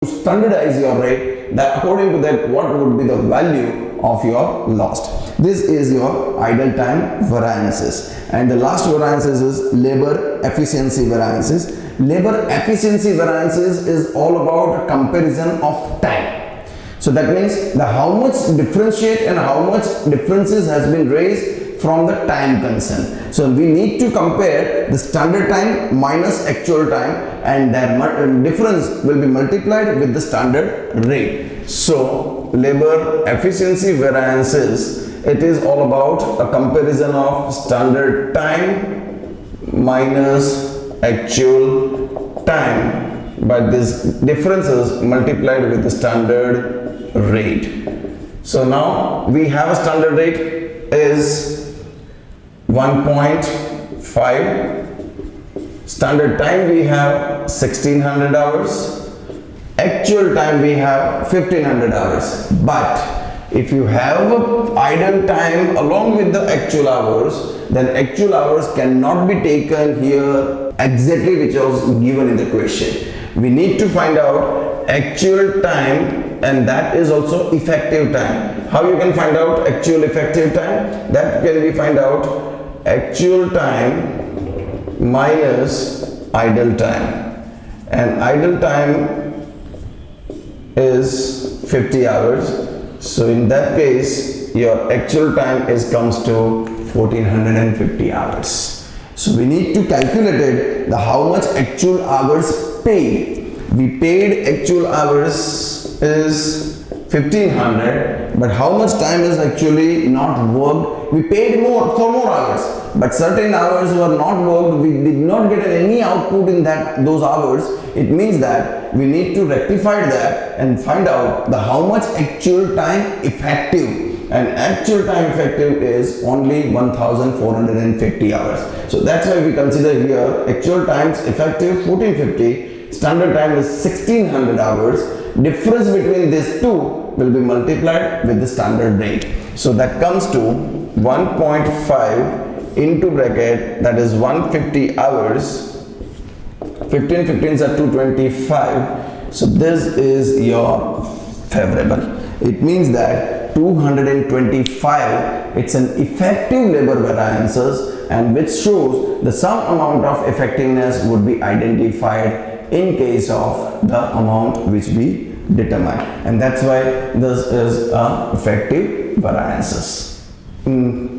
standardize your rate, that according to that what would be the value of your lost. This is your idle time variances. And the last variances is labor efficiency variances. Labor efficiency variances is all about a comparison of time. So that means the how much differentiate and how much differences has been raised from the time concern. So we need to compare the standard time minus actual time, and that difference will be multiplied with the standard rate. So labor efficiency variances, it is all about a comparison of standard time minus actual time, but this differences multiplied with the standard rate. So now we have a standard rate is 1.5. Standard time we have 1600 hours. Actual time we have 1500 hours. But if you have idle time along with the actual hours, then actual hours cannot be taken here exactly which was given in the question. We need to find out actual time, and that is also effective time. How you can find out actual effective time? That can be find out actual time minus idle time, and idle time is 50 hours. So in that case your actual time comes to 1450 hours. So we need to calculate it, the how much actual hours paid. We paid actual hours is 1500, but how much time is actually not worked? We paid more for more hours, but certain hours were not worked. We did not get any output in those hours. It means that we need to rectify that and find out the how much actual time effective, and actual time effective is only 1450 hours. So that's why we consider here actual times effective 1450, standard time is 1600 hours. Difference between these two will be multiplied with the standard rate. So that comes to 1.5 into bracket, that is 150 hours. 15 15s are 225. So this is your favorable. It means that 225, it's an effective labor variances, and which shows the some amount of effectiveness would be identified in case of the amount which we determine, and that's why this is a effective variances.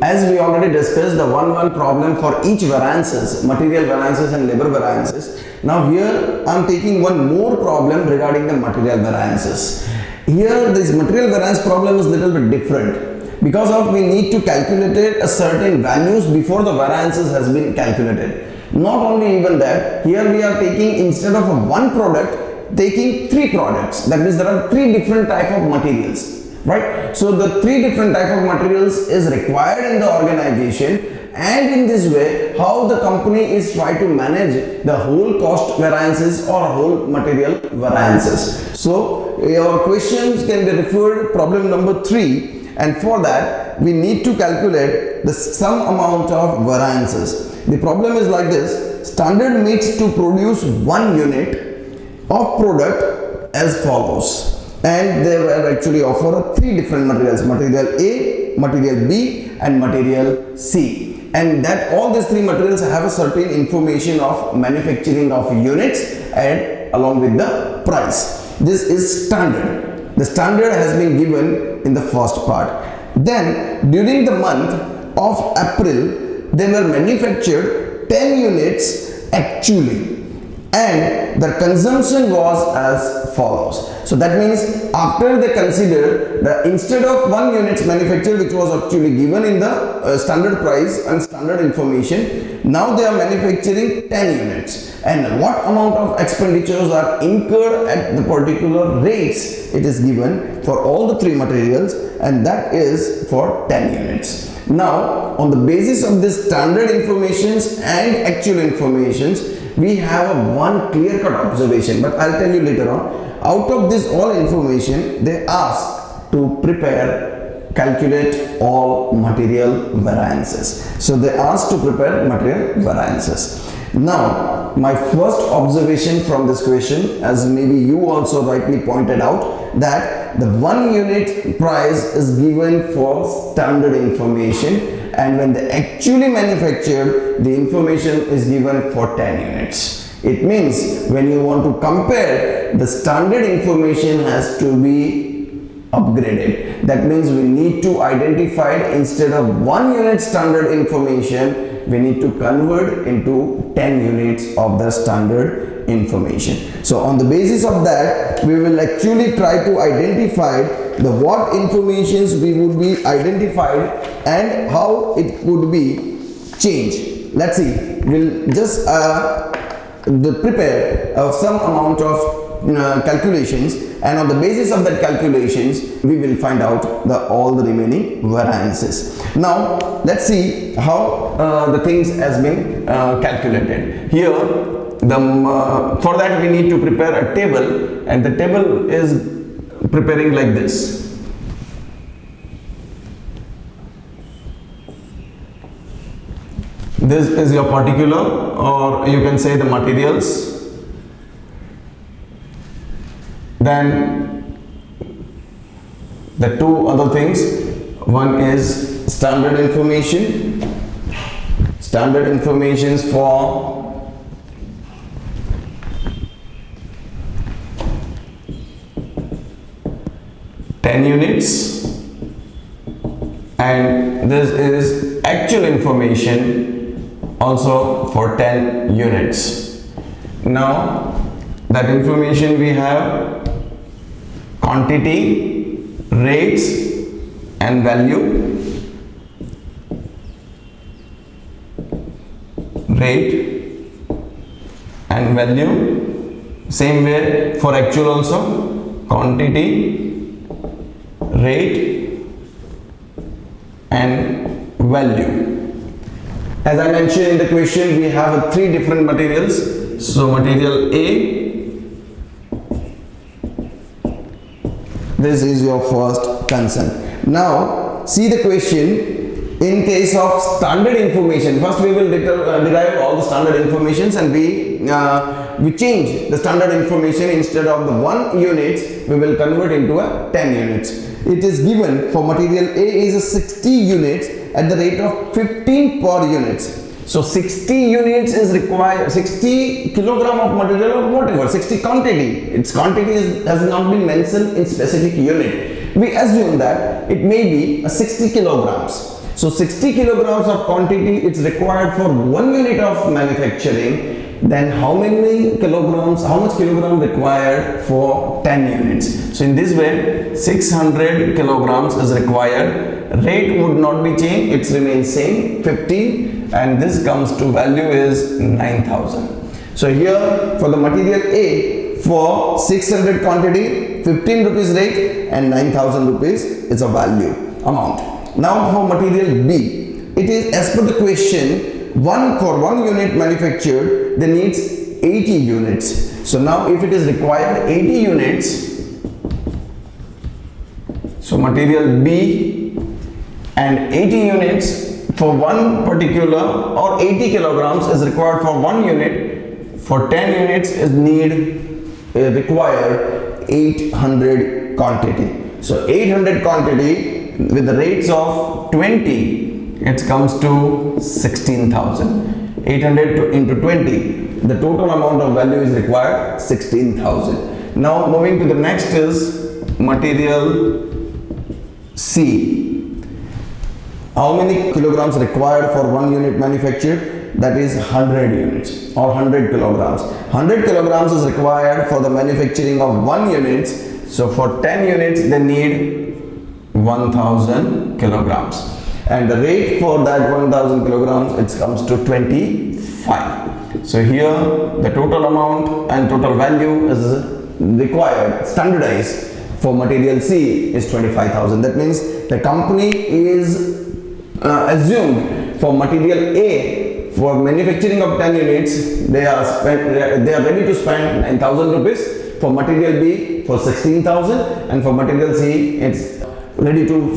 As we already discussed the one problem for each variances, material variances and labor variances. Now here I am taking one more problem regarding the material variances. Here this material variance problem is little bit different, because of we need to calculate a certain values before the variances has been calculated. Not only even that, here we are taking, instead of one product, taking three products. That means there are three different type of materials, right? So the three different type of materials is required in the organization, and in this way how the company is trying to manage the whole cost variances or whole material variances. So your questions can be referred problem number 3, and for that we need to calculate the some amount of variances. The problem is like this: standard mix to produce 1 unit of product as follows, and they were actually offer 3 different materials: material A, material B and material C, and that all these 3 materials have a certain information of manufacturing of units and along with the price. This is standard. The standard has been given in the first part. Then during the month of April they were manufactured 10 units actually, and the consumption was as follows. So that means after they consider the, instead of 1 units manufactured which was actually given in the standard price and standard information, now they are manufacturing 10 units, and what amount of expenditures are incurred at the particular rates, it is given for all the 3 materials, and that is for 10 units. Now on the basis of this standard informations and actual informations, we have one clear-cut observation, but I'll tell you later on. Out of this all information, they ask to calculate all material variances. So they ask to prepare material variances. Now, my first observation from this question, as maybe you also rightly pointed out, that the 1 unit price is given for standard information, and when they actually manufactured, the information is given for 10 units. It means when you want to compare, the standard information has to be upgraded. That means we need to identify, instead of 1 unit standard information, we need to convert into 10 units of the standard information. So on the basis of that, we will actually try to identify the what informations we would be identified and how it could be changed. Let's see, we'll just prepare some amount of calculations, and on the basis of that calculations we will find out all the remaining variances. Now let's see how the things has been calculated. Here for that we need to prepare a table, and the table is preparing like this. This is your particular, or you can say the materials. Then the two other things, one is standard information for ten units, and this is actual information also for 10 units. Now that information we have quantity, rates and value. Rate and value, same way for actual also, quantity, rate and value. As I mentioned in the question, we have 3 different materials. So material A, this is your first concern. Now see the question. In case of standard information, first we will derive all the standard informations, and we change the standard information. Instead of the 1 unit, we will convert into a 10 units. It is given for material A is a 60 units at the rate of 15 per units. So 60 units is required, 60 kilogram of material or whatever, 60 quantity. Its quantity has not been mentioned in specific unit. We assume that it may be a 60 kilograms. So 60 kilograms of quantity it's required for 1 unit of manufacturing. Then how much kilogram required for 10 units? So in this way 600 kilograms is required. Rate would not be changed, it remains same 15, and this comes to value is 9,000. So here for the material A, for 600 quantity, 15 rupees rate and 9,000 rupees is a value amount. Now for material B, it is as per the question, for 1 unit manufactured, they needs 80 units. So now if it is required 80 units, so material B and 80 units for one particular, or 80 kilograms is required for 1 unit, for 10 units is required 800 quantity. So 800 quantity with the rates of 20, it comes to 16,000. 800 into 20, the total amount of value is required 16,000. Now moving to the next is material C. How many kilograms required for 1 unit manufactured? That is 100 units or 100 kilograms. 100 kilograms is required for the manufacturing of 1 unit. So for 10 units they need 1000 kilograms. And the rate for that 1000 kilograms, it comes to 25. So here the total amount and total value is required, standardized for material C is 25,000. That means the company is assumed for material A, for manufacturing of 10 units, they are ready to spend 9,000 rupees. For material B for 16,000, and for material C it's ready to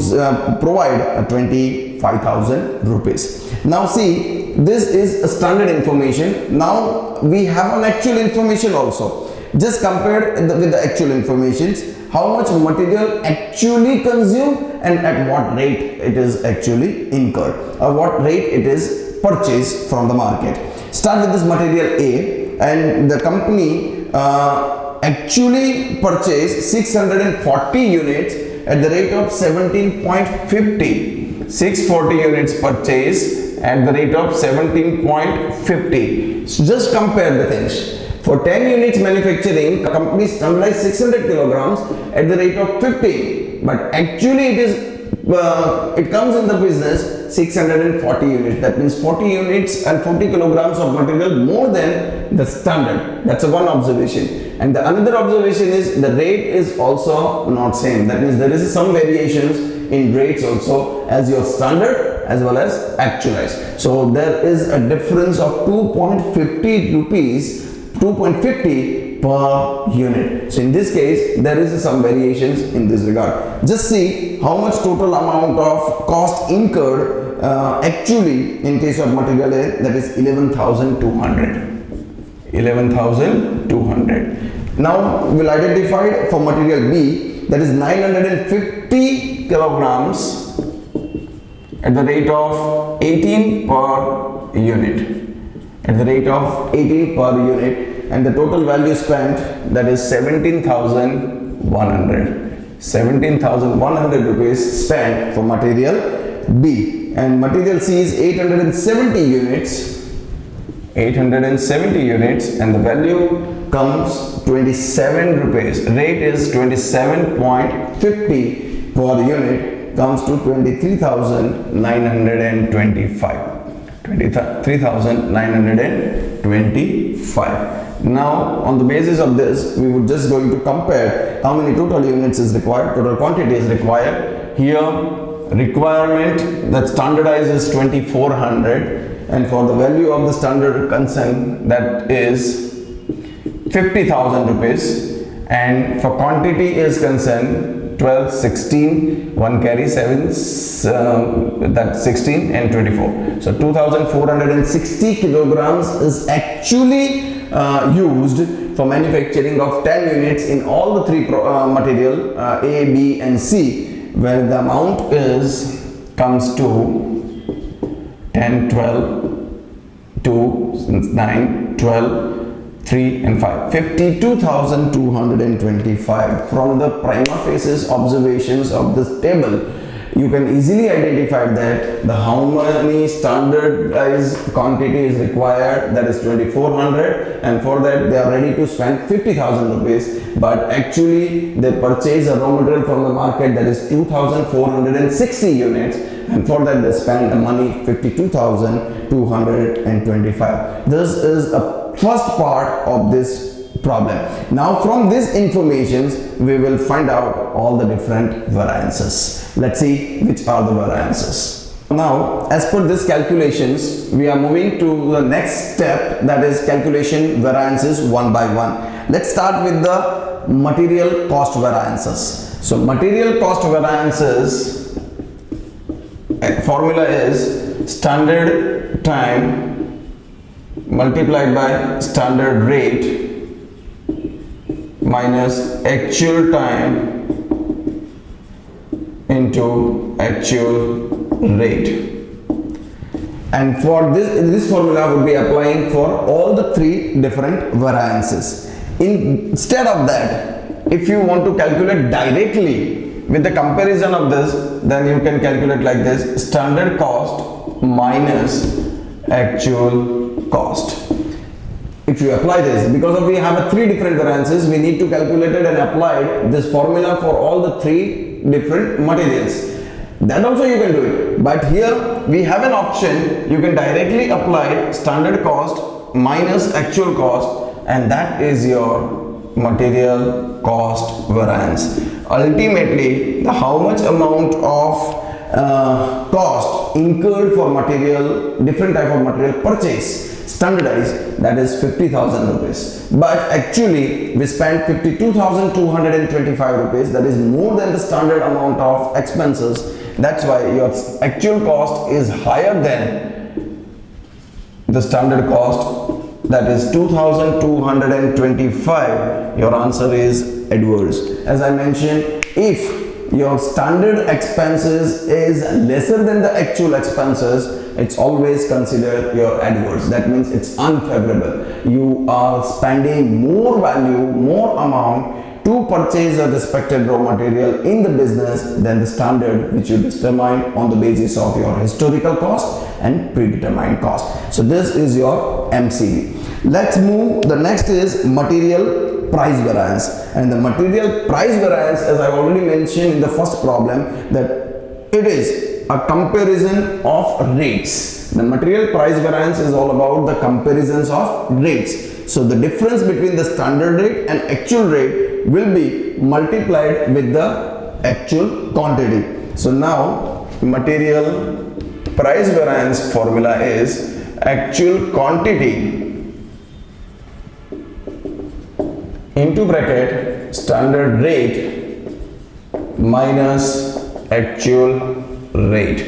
provide 25,000 rupees. Now see, this is a standard information. Now we have an actual information also. Just compare with the actual informations, how much material actually consumed and at what rate it is actually incurred, or what rate it is purchased from the market. Start with this material A, and the company actually purchased 640 units at the rate of 17.50. 640 units purchased at the rate of 17.50. So just compare the things. For 10 units manufacturing, the company standardized 600 kilograms at the rate of 50, but actually it comes in the business 640 units. That means 40 units and 40 kilograms of material more than the standard. That's one observation. And the another observation is the rate is also not same. That means there is some variations in rates also as your standard as well as actualized. So there is a difference of 2.50 rupees, 2.50 per unit. So in this case, there is some variations in this regard. Just see how much total amount of cost incurred actually in case of material A, that is 11,200. 11,200. Now we'll identify for material B, that is 950 kilograms at the rate of 18 per unit. At the rate of 18 per unit, and the total value spent, that is 17,100. 17,100 rupees spent for material B. And material C is 870 units. 870 units, and the value comes 27 rupees. Rate is 27.50 per unit, comes to 23,925. 23,925. Now on the basis of this, we would just going to compare how many total units is required, total quantity is required. Here requirement that standardizes 2400, and for the value of the standard concern, that is 50,000 rupees, and for quantity is concerned 12, 16, 1 carry 7, that's 16 and 24. So 2,460 kilograms is actually used for manufacturing of 10 units in all the three material A, B and C, where the amount comes to 10, 12, 2, 9, 12, 3 and 5. 52,225. From the prima facie observations of this table, you can easily identify that how many standardized quantity is required, that is 2,400, and for that they are ready to spend 50,000 rupees, but actually they purchase a raw material from the market, that is 2,460 units, and for that they spend the money 52,225. This is a first part of this problem. Now from this information we will find out all the different variances. Let's see which are the variances. Now as per this calculations, we are moving to the next step, that is calculation variances one by one. Let's start with the material cost variances. So material cost variances formula is standard time multiplied by standard rate minus actual time into actual rate. And for this formula would be applying for all the three different variances. Instead of that, if you want to calculate directly with the comparison of this, then you can calculate like this: standard cost minus actual cost. If you apply this, because we have three different variances, we need to calculate it and apply this formula for all the three different materials. That also you can do it, but here we have an option. You can directly apply standard cost minus actual cost, and that is your material cost variance. Ultimately, how much amount of cost incurred for material, different type of material purchase, standardized, that is 50,000 rupees, but actually we spent 52,225 rupees, that is more than the standard amount of expenses. That's why your actual cost is higher than the standard cost, that is 2225, your answer is adverse. As I mentioned, if your standard expenses is lesser than the actual expenses, it's always considered your adverse. That means it's unfavorable. You are spending more value, more amount to purchase a respected raw material in the business than the standard which you determine on the basis of your historical cost and predetermined cost. So this is your MCV. Let's move. The next is material price variance, and the material price variance, as I already mentioned in the first problem, that it is a comparison of rates. The material price variance is all about the comparisons of rates. So the difference between the standard rate and actual rate will be multiplied with the actual quantity. So now material price variance formula is actual quantity into bracket standard rate minus actual rate.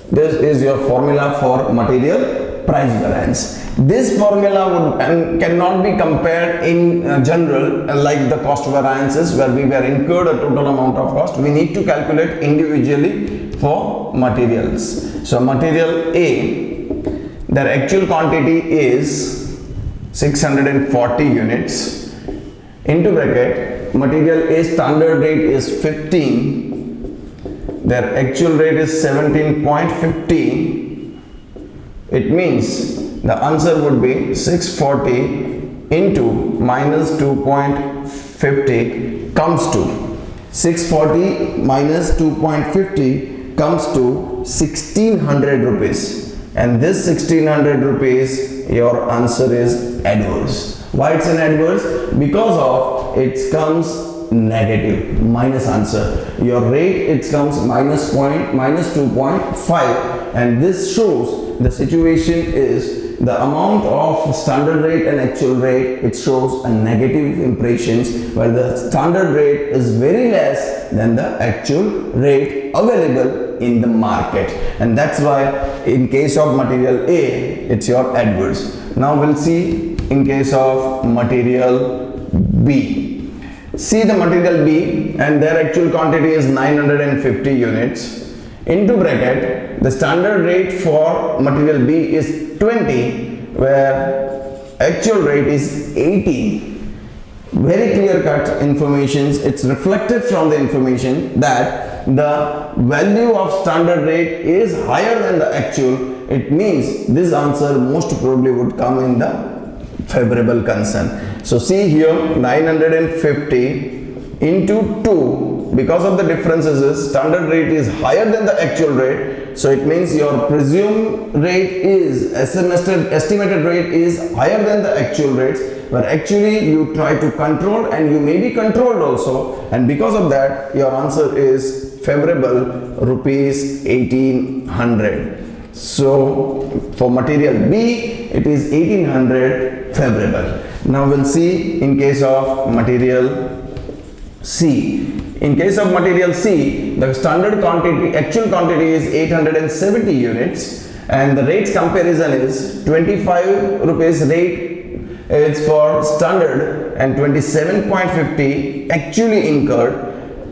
This is your formula for material price variance. This formula would and cannot be compared in general like the cost variances where we were incurred a total amount of cost. We need to calculate individually for materials. So material A, their actual quantity is 640 units. Into bracket, material A standard rate is 15, their actual rate is 17.50. It means the answer would be 640 into minus 2.50 comes to 640 minus 2.50 comes to 1600 rupees, and this 1600 rupees, your answer is adverse. Why it's an adverse? Because of it comes negative, minus answer. Your rate, it comes minus 2.5, and this shows the situation is the amount of standard rate and actual rate, it shows a negative impressions where the standard rate is very less than the actual rate available in the market, and that's why in case of material A, it's your adverse. Now we'll see in case of material B. See the material B, and their actual quantity is 950 units. Into bracket, the standard rate for material B is 20, where actual rate is 80. Very clear cut informations. It's reflected from the information that the value of standard rate is higher than the actual. It means this answer most probably would come in the favorable concern. So see here, 950 into 2, because of the differences is standard rate is higher than the actual rate, so it means your presumed rate is estimated rate is higher than the actual rates, but actually you try to control and you may be controlled also, and because of that your answer is favorable, rupees 1800. So for material B, it is 1800 favorable. Now we'll see in case of material C. In case of material C, the standard quantity, actual quantity is 870 units, and the rates comparison is 25 rupees rate is for standard and 27.50 actually incurred.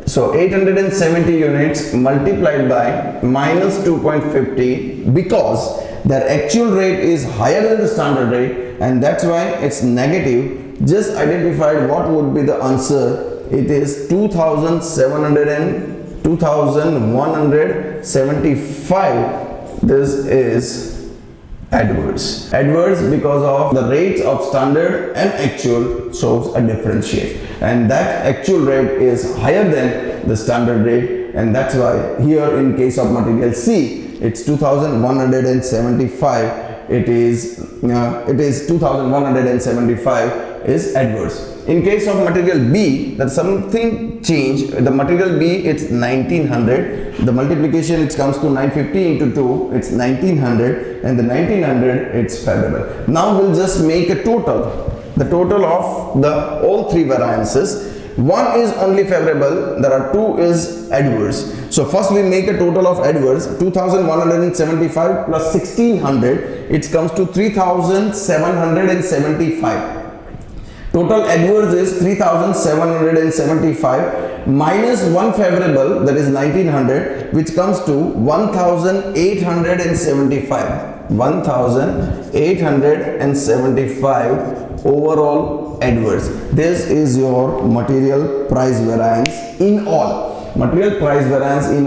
So 870 units multiplied by minus 2.50, because their actual rate is higher than the standard rate, and that's why it's negative. Just identified what would be the answer. It is 2175. This is adverse. Adverse because of the rates of standard and actual shows a differentiate, and that actual rate is higher than the standard rate, and that's why here in case of material C, it's 2175. It is 2175 is adverse. In case of material B, that something changed. The material B, it's 1900. The multiplication, it comes to 950 into 2, it's 1900, and the 1900, it's favorable. Now we'll just make a total. The total of the all three variances. One is only favorable, there are two is adverse. So first we make a total of adverse. 2175 plus 1600, it comes to 3775. Total adverse is 3775 minus one favorable, that is 1900, which comes to 1875. 1875 overall adverse. This is your material price variance in all. Material price variance in